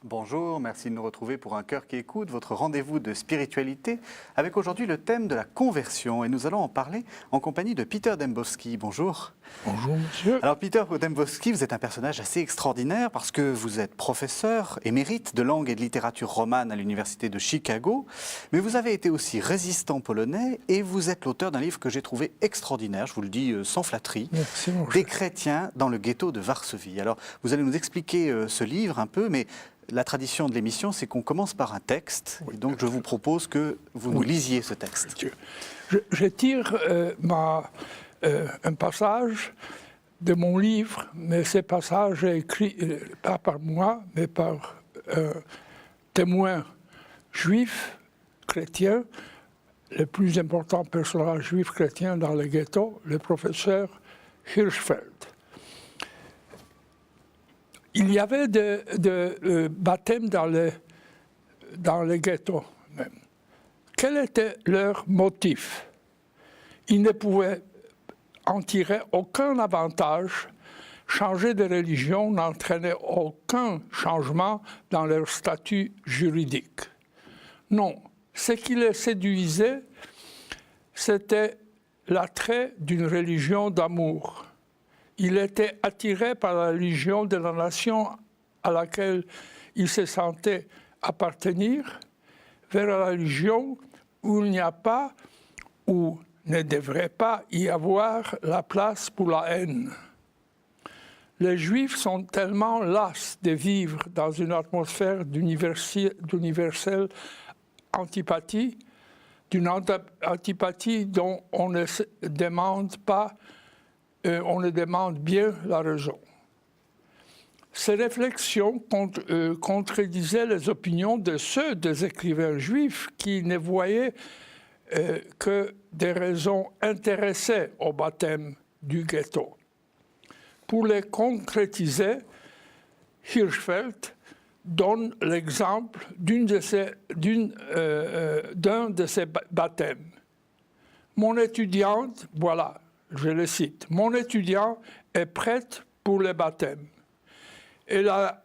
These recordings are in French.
Bonjour, merci de nous retrouver pour Un cœur qui écoute, votre rendez-vous de spiritualité, avec aujourd'hui le thème de la conversion. Et nous allons en parler en compagnie de Peter Dembowski. Bonjour. Bonjour, monsieur. Alors Peter Dembowski, vous êtes un personnage assez extraordinaire parce que vous êtes professeur émérite de langue et de littérature romane à l'université de Chicago, mais vous avez été aussi résistant polonais et vous êtes l'auteur d'un livre que j'ai trouvé extraordinaire, je vous le dis sans flatterie, Merci, mon Des cher. chrétiens dans le ghetto de Varsovie. Alors vous allez nous expliquer ce livre un peu, mais la tradition de l'émission, c'est qu'on commence par un texte, et donc je vous propose que vous nous lisiez ce texte. Monsieur. Je tire un passage de mon livre, mais ce passage est écrit pas par moi, mais par un témoin juif, chrétien, le plus important personnage juif chrétien dans le ghetto, le professeur Hirschfeld. Il y avait de baptêmes dans le ghetto même. Quel était leur motif? Ils ne pouvaient en tirer aucun avantage. Changer de religion n'entraînait aucun changement dans leur statut juridique. Non, ce qui les séduisait, c'était l'attrait d'une religion d'amour. Il était attiré par la religion de la nation à laquelle il se sentait appartenir, vers la religion où il n'y a pas ou ne devrait pas y avoir la place pour la haine. Les Juifs sont tellement las de vivre dans une atmosphère d'universelle antipathie, d'une antipathie dont on ne demande pas on ne demande bien la raison. Ces réflexions contredisaient les opinions de ceux des écrivains juifs qui ne voyaient que des raisons intéressées au baptême du ghetto. Pour les concrétiser, Hirschfeld donne l'exemple d'un de ces baptêmes. Mon étudiante, voilà, je le cite, « Mon étudiant est prête pour le baptême. Elle a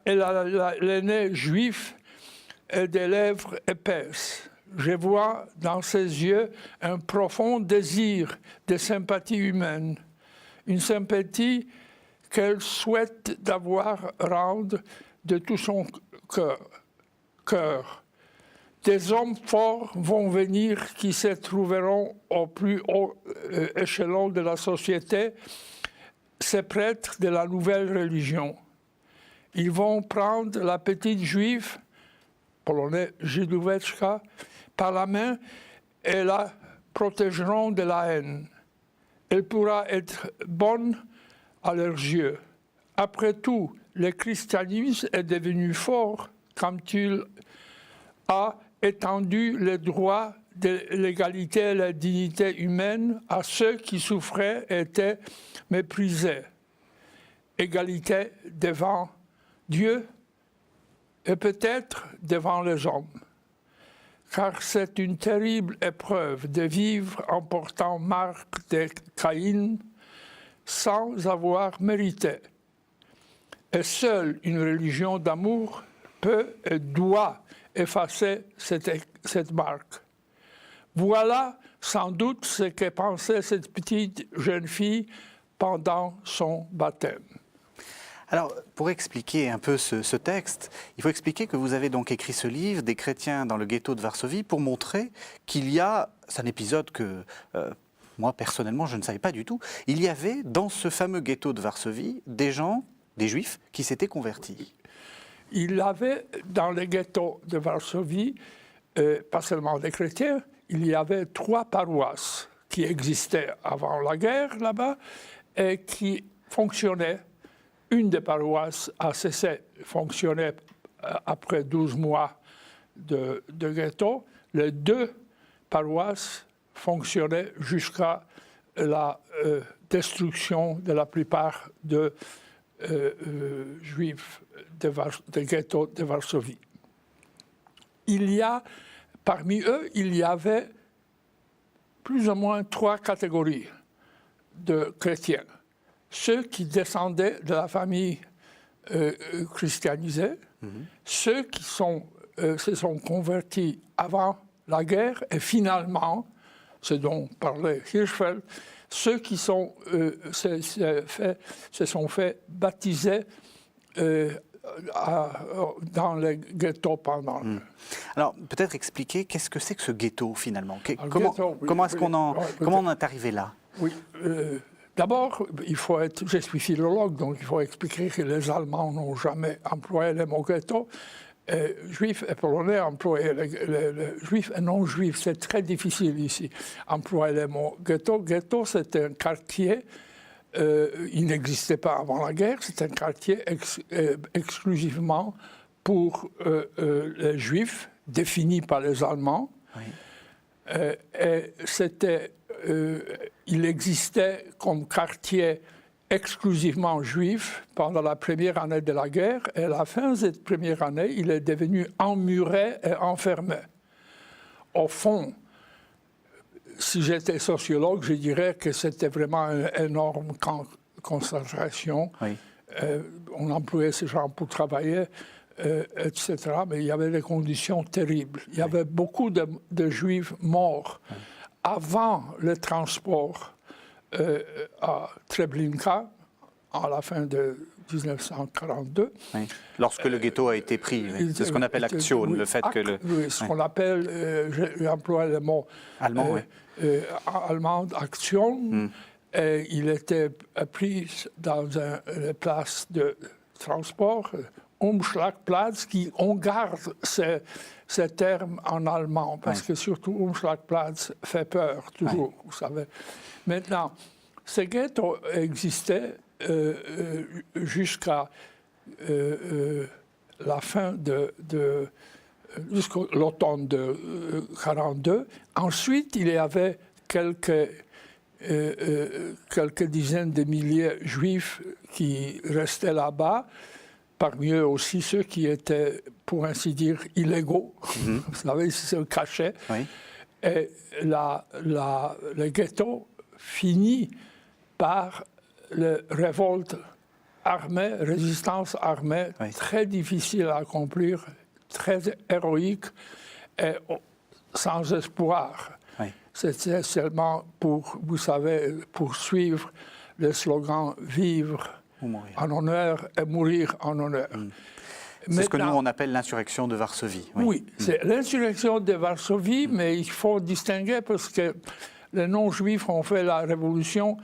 l'aîné juif et des lèvres épaisses. Je vois dans ses yeux un profond désir de sympathie humaine, une sympathie qu'elle souhaite d'avoir rendre de tout son cœur. Des hommes forts vont venir qui se trouveront au plus haut échelon de la société, ces prêtres de la nouvelle religion. Ils vont prendre la petite juive, polonais Żydóweczka, par la main et la protégeront de la haine. Elle pourra être bonne à leurs yeux. Après tout, le christianisme est devenu fort quand il a étendu les droits de l'égalité et la dignité humaine à ceux qui souffraient et étaient méprisés. Égalité devant Dieu et peut-être devant les hommes. Car c'est une terrible épreuve de vivre en portant marque de Caïn sans avoir mérité. Et seule une religion d'amour peut et doit effacer cette marque. Voilà sans doute ce que pensait cette petite jeune fille pendant son baptême. Alors, pour expliquer un peu ce texte, il faut expliquer que vous avez donc écrit ce livre, Des chrétiens dans le ghetto de Varsovie, pour montrer qu'il y a, c'est un épisode que moi personnellement je ne savais pas du tout, il y avait dans ce fameux ghetto de Varsovie des gens, des juifs, qui s'étaient convertis. Il y avait dans le ghetto de Varsovie, pas seulement des chrétiens, il y avait 3 paroisses qui existaient avant la guerre là-bas et qui fonctionnaient. Une des paroisses a cessé de fonctionner après 12 mois de ghetto. Les 2 paroisses fonctionnaient jusqu'à la destruction de la plupart des Juifs des ghettos de Varsovie. Parmi eux, il y avait plus ou moins 3 catégories de chrétiens. Ceux qui descendaient de la famille christianisés, ceux qui se sont convertis avant la guerre et finalement, ce dont parlait Hirschfeld, ceux qui se sont fait baptiser dans les ghettos pendant. Alors, peut-être expliquer qu'est-ce que c'est que ce ghetto finalement. Comment est-ce comment on est arrivé là? Oui. D'abord, je suis philologue, donc il faut expliquer que les Allemands n'ont jamais employé le mot ghetto. Juifs et Polonais employaient les juifs et non-juifs. C'est très difficile ici, employer le mot ghetto. Ghetto, c'est un quartier. Il n'existait pas avant la guerre, c'est un quartier exclusivement pour les Juifs, défini par les Allemands. Oui. Et il existait comme quartier exclusivement juif pendant la première année de la guerre, et à la fin de cette première année, il est devenu emmuré et enfermé. Au fond, si j'étais sociologue, je dirais que c'était vraiment un énorme camp de concentration. Oui. On employait ces gens pour travailler, etc. Mais il y avait des conditions terribles. Il y avait beaucoup de Juifs morts avant le transport à Treblinka, à la fin de 1942. Oui. Lorsque le ghetto a été pris, c'est ce qu'on appelle action, le fait que le... Oui, ce qu'on appelle, j'emploie le mot allemand, allemand, action. Et il était pris dans une place de transport, Umschlagplatz, on garde ce terme en allemand, parce que surtout Umschlagplatz fait peur, toujours, vous savez. Maintenant, ce ghetto existait jusqu'à la fin jusqu'à l'automne de 1942. Ensuite, il y avait quelques dizaines de milliers de juifs qui restaient là-bas, parmi eux aussi ceux qui étaient, pour ainsi dire, illégaux. Vous savez, ils se cachaient. Oui. Et le ghetto finit par la révolte armée, résistance armée, très difficile à accomplir, très héroïque et sans espoir. Oui. C'était seulement pour, vous savez, poursuivre le slogan « Vivre en honneur et mourir en honneur ». C'est ce que nous, on appelle l'insurrection de Varsovie. Oui, c'est l'insurrection de Varsovie, mais il faut distinguer parce que les non-juifs ont fait la révolution,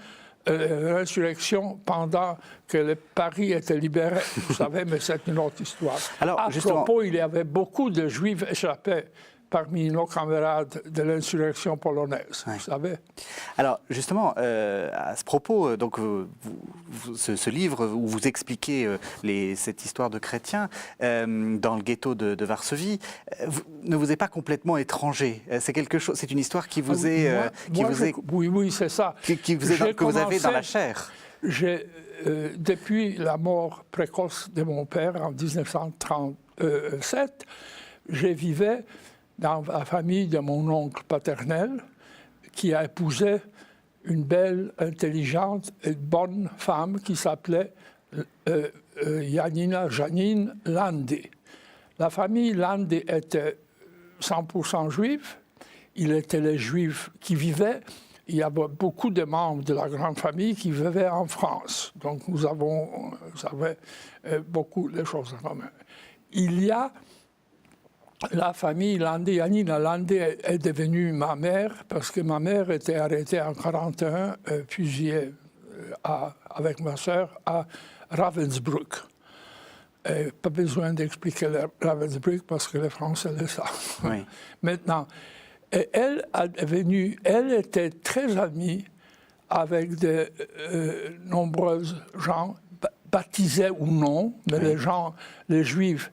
l'insurrection pendant que Paris était libéré. Vous savez, mais c'est une autre histoire. Alors, à propos, il y avait beaucoup de juifs échappés parmi nos camarades de l'insurrection polonaise, vous savez. Alors, justement, à ce propos, donc, ce livre où vous expliquez cette histoire de chrétiens dans le ghetto de Varsovie ne vous est pas complètement étranger. C'est une histoire qui vous est... Oui, c'est ça. Que vous avez dans la chair. Depuis la mort précoce de mon père en 1937, je vivais dans la famille de mon oncle paternel, qui a épousé une belle, intelligente et bonne femme qui s'appelait Janine Lande. La famille Lande était 100% juive. Il était les juifs qui vivaient. Il y avait beaucoup de membres de la grande famille qui vivaient en France. Donc nous avons beaucoup de choses en commun. Il y a la famille Lande, Janina Lande est devenue ma mère parce que ma mère était arrêtée en 1941, fusillée avec ma sœur à Ravensbrück. Et pas besoin d'expliquer Ravensbrück parce que les Français le savent. Oui. Maintenant, elle était très amie avec de nombreux gens, baptisés ou non, mais les Juifs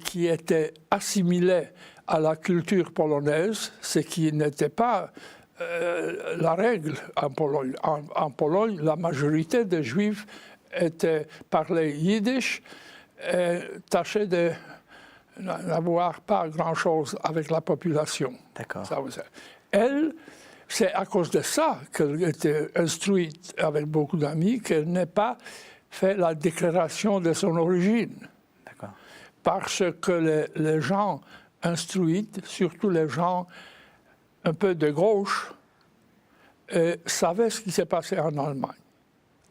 qui étaient assimilés à la culture polonaise, ce qui n'était pas la règle en Pologne. En Pologne, la majorité des Juifs parlaient yiddish et tâchaient de n'avoir pas grand-chose avec la population. D'accord. Elle, c'est à cause de ça qu'elle était instruite avec beaucoup d'amis, qu'elle n'est pas fait la déclaration de son origine. D'accord. Parce que les gens instruits, surtout les gens un peu de gauche, savaient ce qui s'est passé en Allemagne.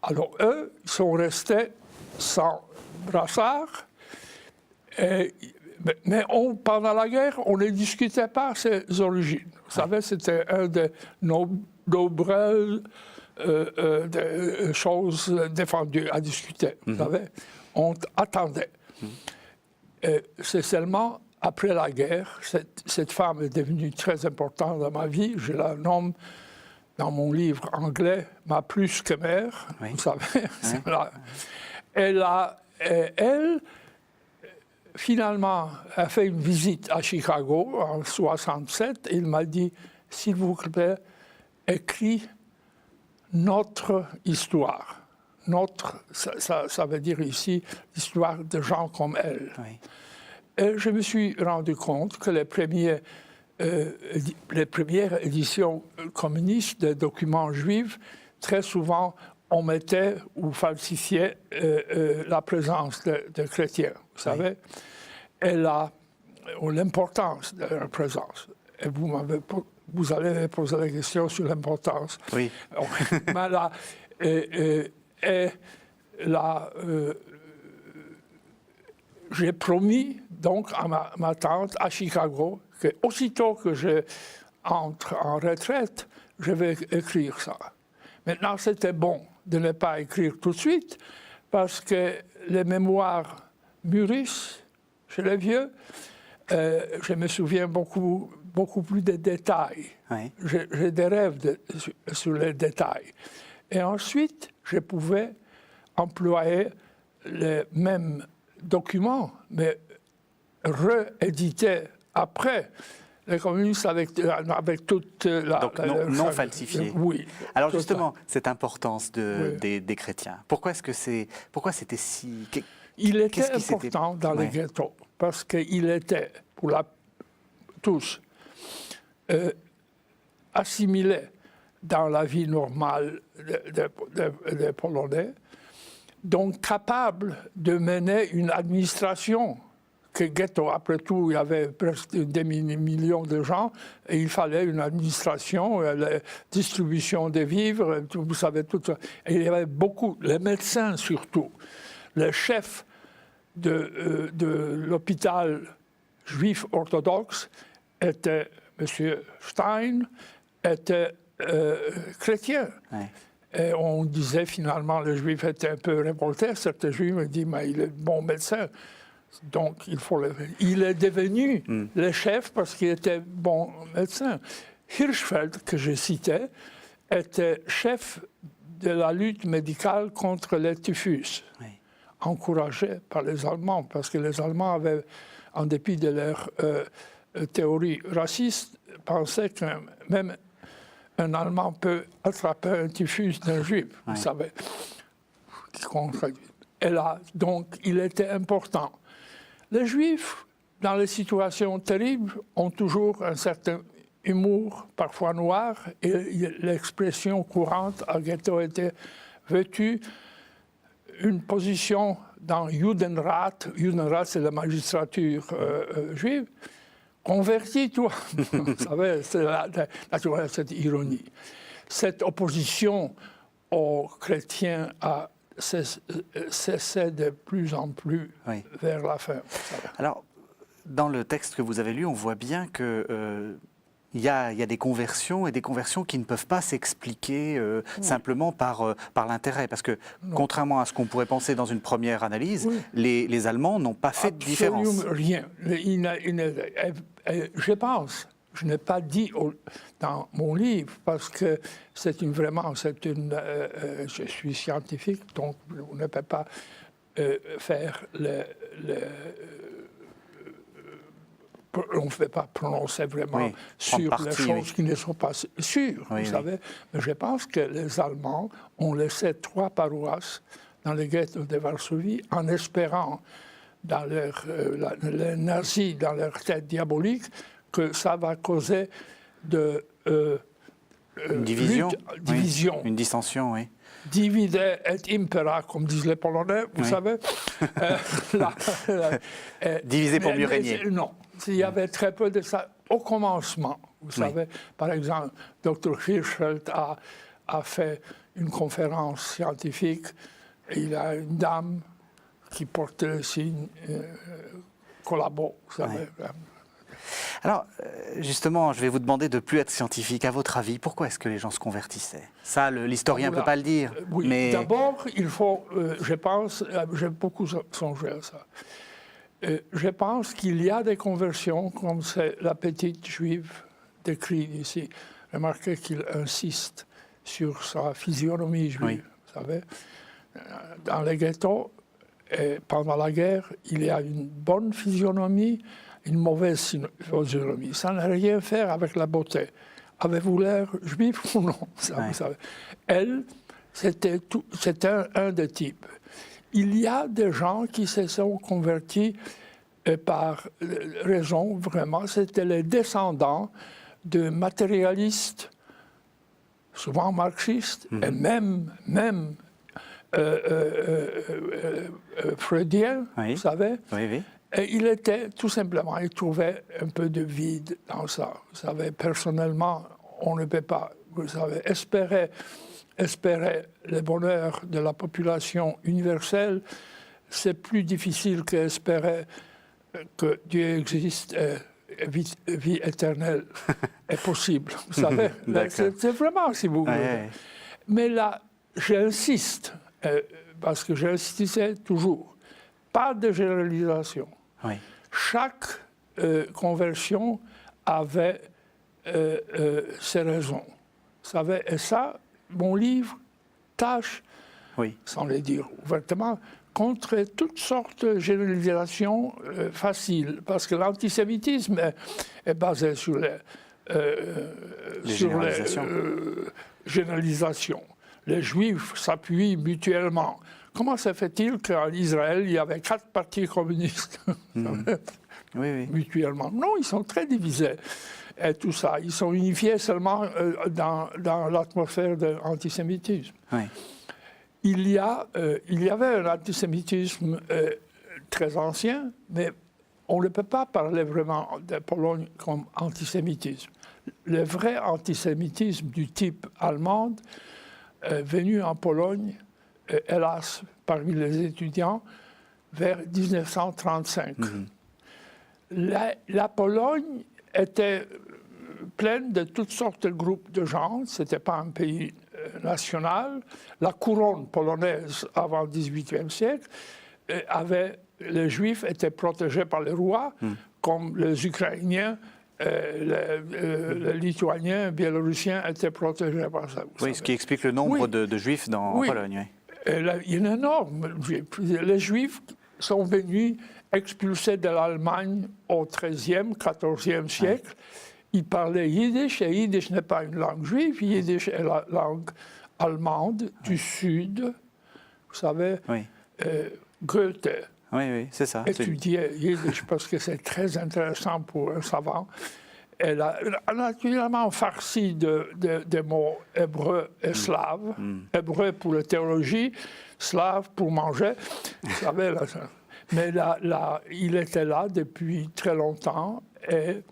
Alors eux, ils sont restés sans brassard, mais pendant la guerre, on ne discutait pas ses origines. Vous savez, c'était un de nos nombreuses choses défendues à discuter. Vous savez, on attendait. C'est seulement après la guerre, cette femme est devenue très importante dans ma vie. Je la nomme dans mon livre anglais ma plus que mère. Oui. Vous savez. Oui. Elle, finalement, a fait une visite à Chicago en 1967. Il m'a dit, s'il vous plaît, écris notre histoire. Notre, ça veut dire ici l'histoire de gens comme elle. Oui. Et je me suis rendu compte que les premières éditions communistes des documents juifs, très souvent, omettaient ou falsifiaient la présence de chrétiens, vous savez, et l'importance de leur présence. Et vous allez poser la question sur l'importance. Oui. Mais j'ai promis donc à ma tante à Chicago qu'aussitôt que je entre en retraite, je vais écrire ça. Maintenant, c'était bon de ne pas écrire tout de suite parce que les mémoires mûrissent chez les vieux. Je me souviens beaucoup plus des détails. Oui. J'ai des rêves sur les détails. Et ensuite, je pouvais employer les mêmes documents, mais réédités après. Les communistes avec toute la... Donc non falsifiés. Oui. Alors justement, cette importance des chrétiens, pourquoi c'était si... Il était important dans les ghettos, parce qu'il était, pour tous, assimilé dans la vie normale des Polonais, donc capable de mener une administration. Que ghetto, après tout, il y avait presque des millions de gens, et il fallait une administration, la distribution des vivres, vous savez, tout ça. Et il y avait beaucoup, les médecins surtout. Le chef de l'hôpital juif orthodoxe était M. Stein, était chrétien. Ouais. Et on disait finalement, le juif était un peu révolté. Certains juifs me disent, mais il est bon médecin. Donc, il est devenu le chef parce qu'il était bon médecin. Hirschfeld, que je citais, était chef de la lutte médicale contre le typhus, encouragé par les Allemands, parce que les Allemands avaient, en dépit de leur théorie raciste, pensaient que même un Allemand peut attraper un typhus d'un Juif, vous savez. Et là, donc, il était important. Les Juifs, dans les situations terribles, ont toujours un certain humour, parfois noir, et l'expression courante à ghetto était « veux-tu une position dans Judenrat ?» Judenrat, c'est la magistrature juive. « Convertis-toi !» Vous savez, c'est naturellement cette ironie. Cette opposition aux chrétiens a cessait de plus en plus vers la fin. Alors, dans le texte que vous avez lu, on voit bien que il y a des conversions et des conversions qui ne peuvent pas s'expliquer simplement par l'intérêt. Parce que, contrairement à ce qu'on pourrait penser dans une première analyse, les Allemands n'ont pas fait de différence. Rien. Je pense, je n'ai pas dit dans mon livre, parce que je suis scientifique, donc on ne peut pas faire on ne peut pas prononcer vraiment sur les choses qui ne sont pas sûres, vous savez. Mais je pense que les Allemands ont laissé 3 paroisses dans les ghettos de Varsovie en espérant, dans les nazis, dans leur tête diabolique, que ça va causer une division. Une dissension, oui. divide et impera, comme disent les Polonais, vous savez. Diviser pour mieux régner. Non, il y avait très peu de ça au commencement. Vous savez, par exemple, Dr. Hirschfeld a fait une conférence scientifique et il a une dame qui porte le signe collabo, vous savez. Alors, justement, je vais vous demander de ne plus être scientifique. À votre avis, pourquoi est-ce que les gens se convertissaient? Ça, l'historien ne peut pas le dire. Oui, mais... d'abord, il faut, je pense, j'ai beaucoup songé à ça. Je pense qu'il y a des conversions, comme c'est la petite juive décrite ici. Remarquez qu'il insiste sur sa physionomie juive, vous savez. Dans les ghettos, et pendant la guerre, il y a une bonne physionomie, une mauvaise physionomie. Ça n'a rien à faire avec la beauté. Avez-vous l'air juif ou non? Ça, vous savez. Elle, c'était un des types. Il y a des gens qui se sont convertis par raison, vraiment, c'était les descendants de matérialistes, souvent marxistes, et même freudien, vous savez. Oui. Et il était, tout simplement, il trouvait un peu de vide dans ça. Vous savez, personnellement, on ne peut pas, vous savez, espérer le bonheur de la population universelle, c'est plus difficile qu'espérer que Dieu existe et vie éternelle est possible. Vous savez, c'est vraiment, si vous voulez. Mais là, j'insiste, parce que j'insistais toujours, pas de généralisation. Chaque conversion avait ses raisons. Vous savez, et ça, mon livre tâche, sans le dire ouvertement, contre toutes sortes de généralisations faciles, parce que l'antisémitisme est basé sur les généralisations. Les Juifs s'appuient mutuellement. Comment se fait-il qu'en Israël, il y avait 4 partis communistes mutuellement? Non, ils sont très divisés. Et tout ça, ils sont unifiés seulement dans l'atmosphère de l'antisémitisme. Il y avait un antisémitisme très ancien, mais on ne peut pas parler vraiment de Pologne comme antisémitisme. Le vrai antisémitisme du type allemand est venu en Pologne, hélas, parmi les étudiants, vers 1935. La Pologne était pleine de toutes sortes de groupes de gens. Ce n'était pas un pays national. La couronne polonaise avant le XVIIIe siècle les Juifs étaient protégés par le roi, comme les Ukrainiens, les Lituaniens, les Biélorussiens étaient protégés par ça. Ce qui explique le nombre de Juifs en Pologne. Il y a une énorme. Les Juifs sont venus expulsés de l'Allemagne au XIIIe, XIVe siècle. Ils parlaient yiddish, et yiddish n'est pas une langue juive, yiddish est la langue allemande du Sud. Vous savez, Goethe c'est ça. étudiait yiddish parce que c'est très intéressant pour un savant. Elle a naturellement farci de mots hébreux et slaves. Hébreu pour la théologie, slave pour manger. Vous savez, mais il était là depuis très longtemps. Et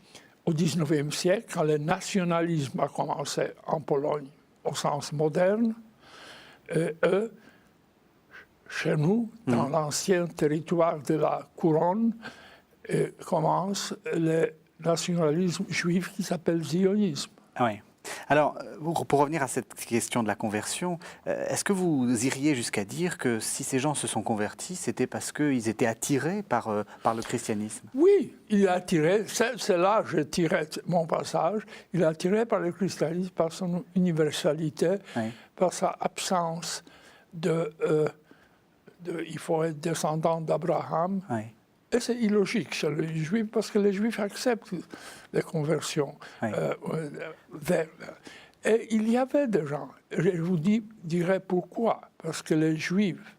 au XIXe siècle, quand le nationalisme a commencé en Pologne au sens moderne, eux, chez nous, dans l'ancien territoire de la couronne, commence le nationalisme juif qui s'appelle zionisme. Alors, pour revenir à cette question de la conversion, est-ce que vous iriez jusqu'à dire que si ces gens se sont convertis, c'était parce qu'ils étaient attirés par le christianisme? Oui, il est attiré, c'est là que je tirais mon passage, il est attiré par le christianisme, par son universalité, par sa absence il faut être descendant d'Abraham. Et c'est illogique chez les Juifs, parce que les Juifs acceptent les conversions vers. Et il y avait des gens, je vous dirai pourquoi, parce que les Juifs,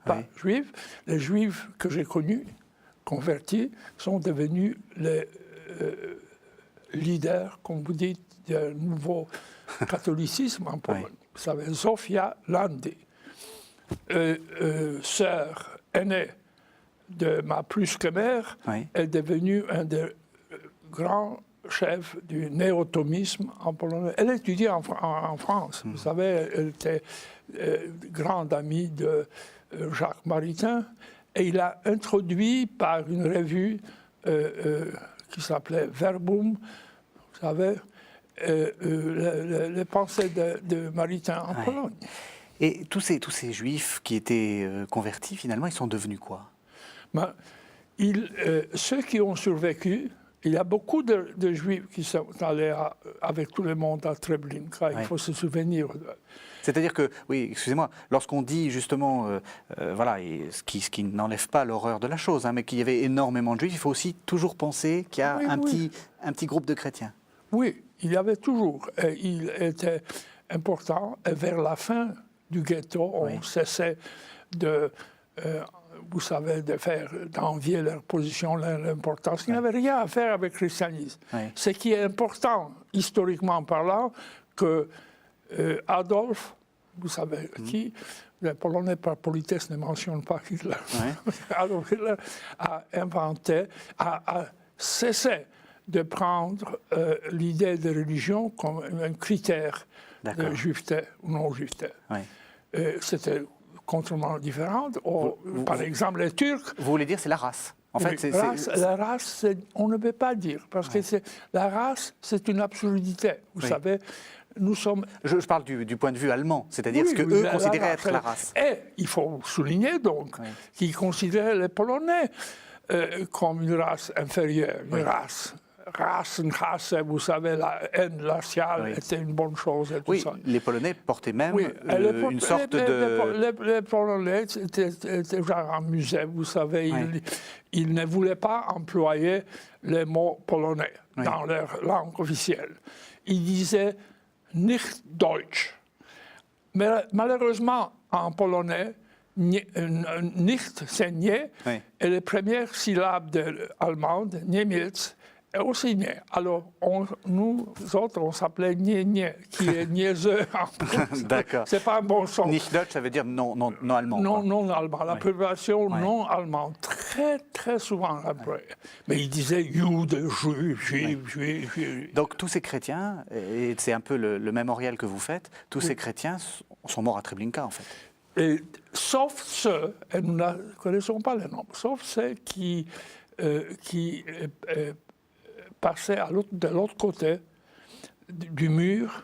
pas Juifs, les Juifs que j'ai connus, convertis, sont devenus les leaders, comme vous dites, d'un nouveau catholicisme en Pologne. vous savez, Zofia Landi, sœur aînée de ma plus que mère, Oui. est devenue un des grands chefs du néo-thomisme en Pologne. Elle étudiait en France. Vous savez, elle était grande amie de Jacques Maritain. Et il a introduit par une revue qui s'appelait Verbum, vous savez, les pensées de Maritain en Pologne. Et tous ces juifs qui étaient convertis, finalement, ils sont devenus quoi? Ben, ceux qui ont survécu, il y a beaucoup de juifs qui sont allés avec tout le monde à Treblinka, il faut se souvenir. C'est-à-dire que, oui, excusez-moi, lorsqu'on dit justement, voilà, et ce qui n'enlève pas l'horreur de la chose, hein, mais qu'il y avait énormément de juifs, il faut aussi toujours penser qu'il y a un petit groupe de chrétiens. Oui, il y avait toujours. Et il était important. Et vers la fin du ghetto, on cessait de, vous savez, d'envier leur position, leur importance. Il n'y avait rien à faire avec le christianisme. Ce qui est important, historiquement parlant, que Adolphe, vous savez qui, les Polonais par politesse ne mentionnent pas Hitler. Adolf Hitler a inventé, a cessé de prendre l'idée de religion comme un critère de juifeté ou non-juifeté. C'était complètement différent. Par exemple, les Turcs... Vous voulez dire c'est la race? En fait, la race, on ne peut pas dire, parce que la race, c'est une absurdité. Vous savez, nous sommes... Je parle du point de vue allemand, c'est-à-dire ce qu'eux considéraient être la race. Et il faut souligner donc qu'ils considéraient les Polonais comme une race inférieure, une race. Rassenhasse, vous savez, la haine raciale était une bonne chose. Et tout ça. Les Polonais portaient même une sorte de... Les Polonais étaient genre amusés, vous savez. Ils ne voulaient pas employer les mots polonais dans leur langue officielle. Ils disaient « nicht Deutsch ». Mais malheureusement, en polonais, « nicht » c'est « nier », et les premières syllabes allemandes, « Niemiec », est aussi nier. Alors, nous autres, on s'appelait nier, qui est niaiseux. D'accord. C'est pas un bon son. Nicht Deutsch, ça veut dire non allemand. Non allemand. La population non allemande, très, très souvent après. Mais ils disaient Jude, juif. Donc, tous ces chrétiens, et c'est un peu le mémorial que vous faites, tous ces chrétiens sont morts à Treblinka, en fait. Et, sauf ceux, et nous ne connaissons pas les noms, sauf ceux qui passaient de l'autre côté du mur,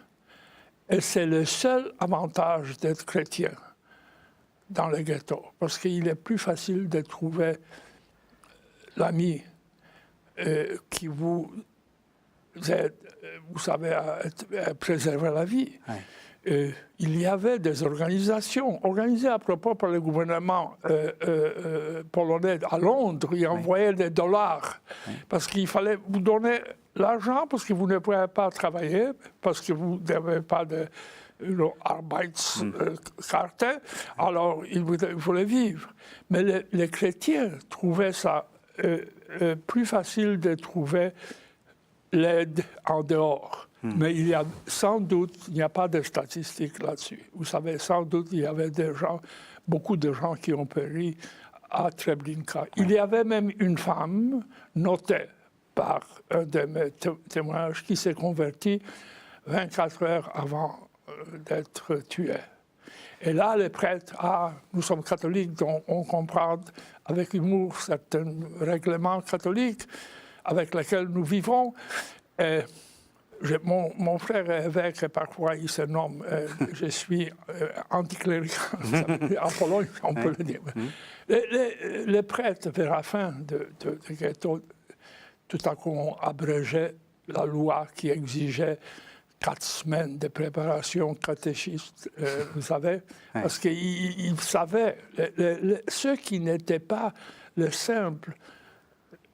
et c'est le seul avantage d'être chrétien dans le ghetto, parce qu'il est plus facile de trouver l'ami qui vous aide, vous savez, à préserver la vie. Il y avait des organisations organisées à propos par le gouvernement polonais à Londres. Ils envoyaient des dollars parce qu'il fallait vous donner l'argent parce que vous ne pouvez pas travailler, parce que vous n'avez pas de Arbeitskarte. Alors, ils voulaient vivre. Mais les chrétiens trouvaient ça plus facile de trouver l'aide en dehors. Mais il y a sans doute, il n'y a pas de statistiques là-dessus. Vous savez, sans doute, il y avait beaucoup de gens qui ont péri à Treblinka. Il y avait même une femme notée par un de mes témoignages qui s'est convertie 24 heures avant d'être tuée. Et là, les prêtres, nous sommes catholiques, donc on comprend avec humour certains règlements catholiques avec lesquels nous vivons. Et mon frère est évêque et parfois il se nomme, je suis anticlérical, en Pologne, on peut le dire. Les prêtres, vers la fin de ghetto, tout à coup ont abrégé la loi qui exigeait 4 semaines de préparation catéchiste, vous savez, parce qu'ils savaient, ceux qui n'étaient pas les simples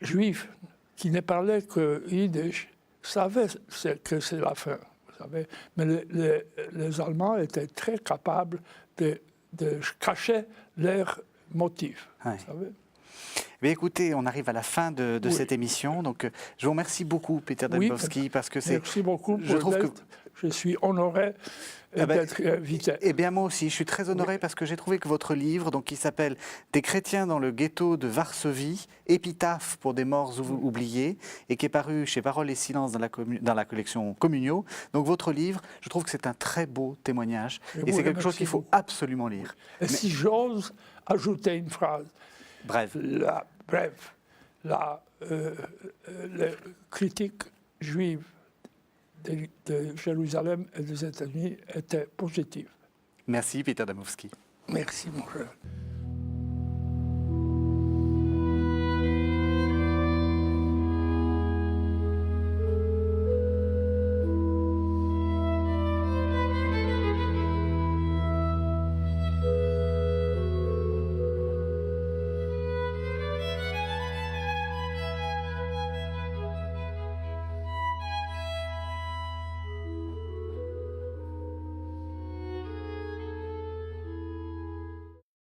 juifs, qui ne parlaient que yiddish, savaient que c'est la fin, vous savez. Mais les Allemands étaient très capables de cacher leurs motifs, vous savez. Mais écoutez, on arrive à la fin de Oui. cette émission. Donc, je vous remercie beaucoup, Peter Oui, Dembowski, parce que c'est. Merci beaucoup Je trouve que. je suis honoré Ah ben, d'être invité. Eh bien, moi aussi, je suis très honoré parce que j'ai trouvé que votre livre, donc, qui s'appelle Des chrétiens dans le ghetto de Varsovie, épitaphe pour des morts oubliés, et qui est paru chez Paroles et Silence dans la collection Communio. Donc, votre livre, je trouve que c'est un très beau témoignage. Je Et vous c'est quelque remercie chose qu'il faut beaucoup. absolument lire. Et si j'ose ajouter une phrase, Bref. les critiques juives de Jérusalem et des États-Unis étaient positives. Merci, Peter Dembowski. Merci, mon cher.